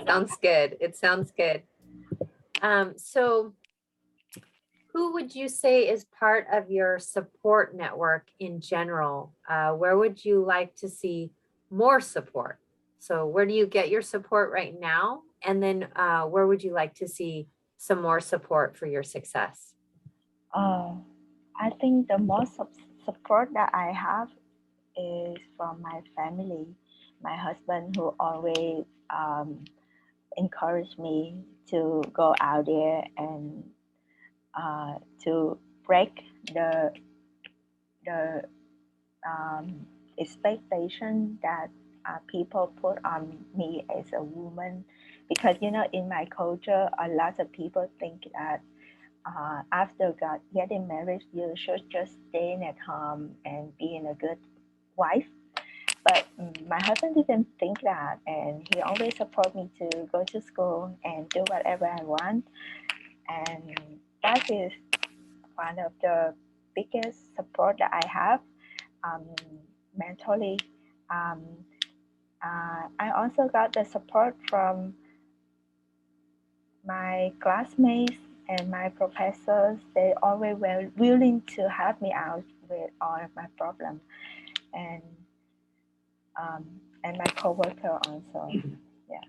sounds good. It sounds good. So who would you say is part of your support network in general? Where would you like to see more support? So where do you get your support right now? And then where would you like to see some more support for your success? Uh, I think the most support that I have is from my family, my husband, who always encouraged me to go out there and to break the expectation that people put on me as a woman, because in my culture a lot of people think that after getting married you should just stay at home and being a good wife. But my husband didn't think that, and he always support me to go to school and do whatever I want. And that is one of the biggest support that I have, um, mentally. Um, I also got the support from my classmates and my professors. They always were willing to help me out with all of my problems, and um, and my coworker also. Yeah.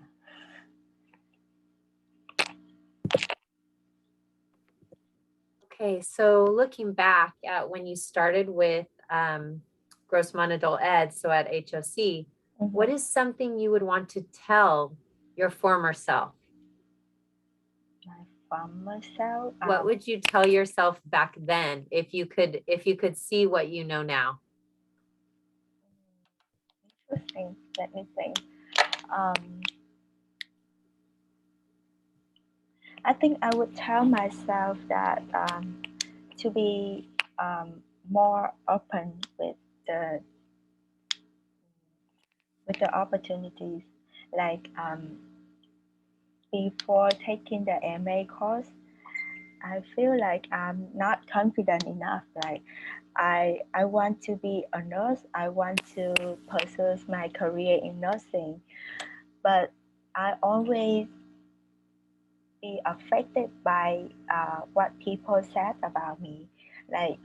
Okay, so looking back at when you started with Grossmont Adult Ed, so at HOC, what Mm-hmm. is something you would want to tell your former self? My former self. What would you tell yourself back then if you could see what you know now? Interesting. Let me think. Um, I think I would tell myself that to be more open the with the opportunities. Like before taking the MA course, I feel like I'm not confident enough. Like I want to be a nurse. I want to pursue my career in nursing, but I always be affected by what people said about me. Like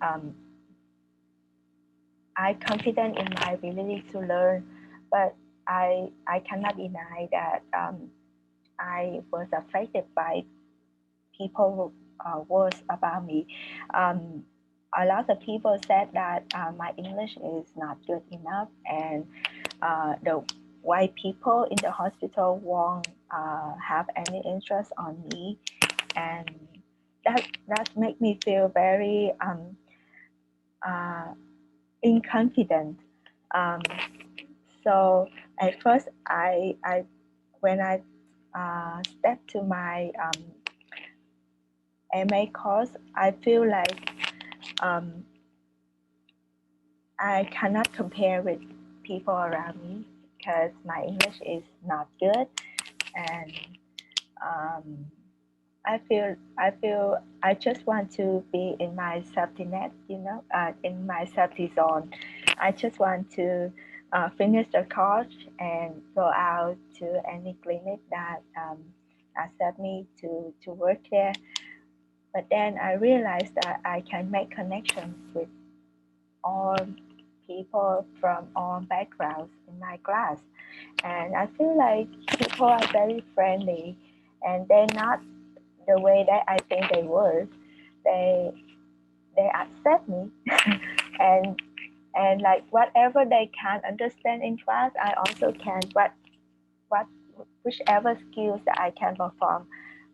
I confident in my ability to learn, but I cannot deny that I was affected by people words about me. Um, a lot of people said that my English is not good enough, and the white people in the hospital won't have any interest on me, and that make me feel very uh, inconfident. Um, so at first, I when I stepped to my MA course, I feel like um, I cannot compare with people around me because my English is not good, and um, I feel I just want to be in my safety net, in my safety zone. I just want to finish the course and go out to any clinic that accept me to work there. But then I realized that I can make connections with all people from all backgrounds in my class. And I feel like people are very friendly, and they're not the way that I think they would. They they accept me, and like whatever they can understand in class, I also can. What whichever skills that I can perform,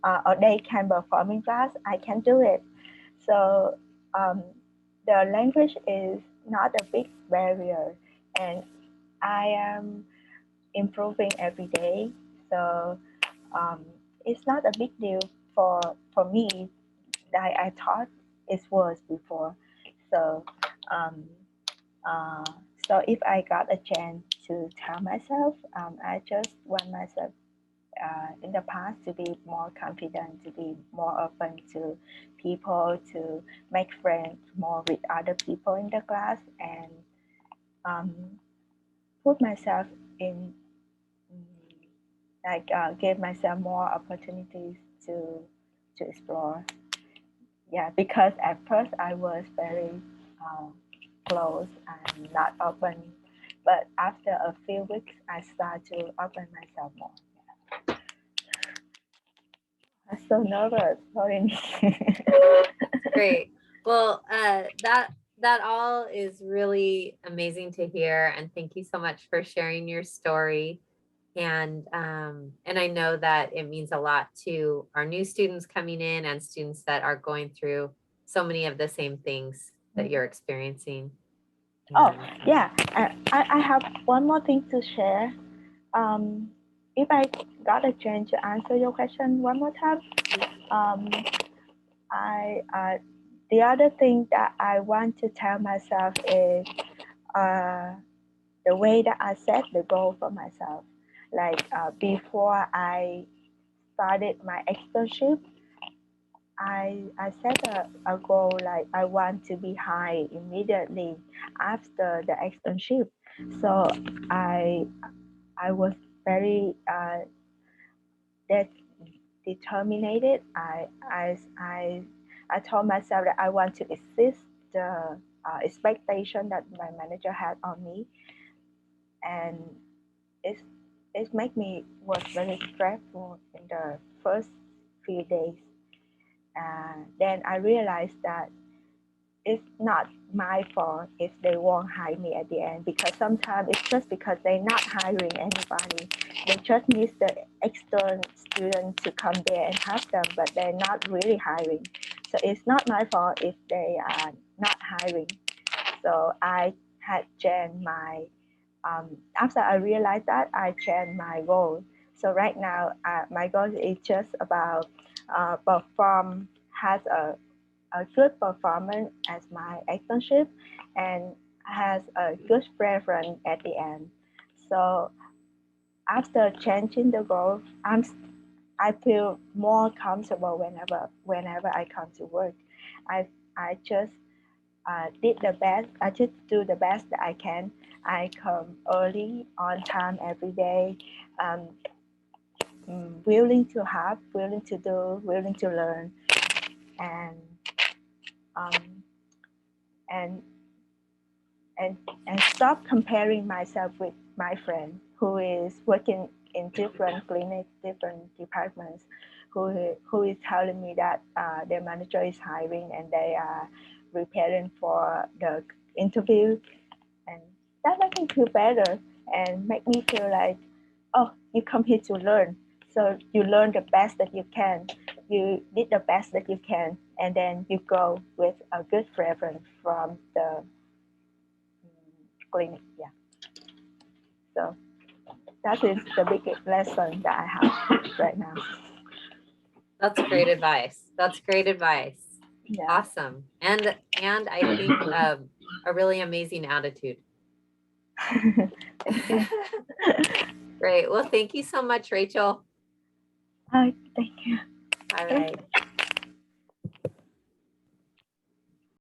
or they can perform in class, I can do it. So um, the language is not a big barrier, and I am improving every day. So um, it's not a big deal for me that I thought it was before. So um, uh, so if I got a chance to tell myself, I just want myself in the past to be more confident, to be more open to people, to make friends more with other people in the class, and um, put myself in like give myself more opportunities to explore. Yeah, because at first I was very closed and not open, but after a few weeks I start to open myself more. I'm so nervous. Sorry. Great. Well, that all is really amazing to hear, and thank you so much for sharing your story. And I know that it means a lot to our new students coming in and students that are going through so many of the same things that you're experiencing. Oh, And, yeah. I have one more thing to share. If I got a chance to answer your question one more time, um, the other thing that I want to tell myself is the way that I set the goal for myself. Like before I started my externship, I set a goal like I want to be hired immediately after the externship. So I I was very that determined. I told myself that I want to exceed the expectation that my manager had on me, and it's it made me was very stressful in the first few days. Then I realized that it's not my fault if they won't hire me at the end, because sometimes it's just because they're not hiring anybody. They just need the external student to come there and help them, but they're not really hiring. So it's not my fault if they are not hiring. So I had changed my after I realized that, I changed my goal. So right now, my goal is just about perform has a good performance as my internship and has a good preference at the end. So after changing the goal, I feel more comfortable whenever I come to work. I just did the best. I just do the best that I can. I come early, on time every day. Um, willing to have, willing to do, willing to learn, and um, and and and stop comparing myself with my friend who is working in different clinics, different departments, who is telling me that their manager is hiring and they are preparing for the interview, and that makes me feel better and make me feel like, oh, you come here to learn, so you learn the best that you can, you did the best that you can, and then you go with a good reference from the clinic. Yeah. So that is the biggest lesson that I have right now. that's great advice. That's great advice. Yeah. Awesome. And I think a really amazing attitude. Thank you. Great. Well, thank you so much, Rachel. Thank you. All right.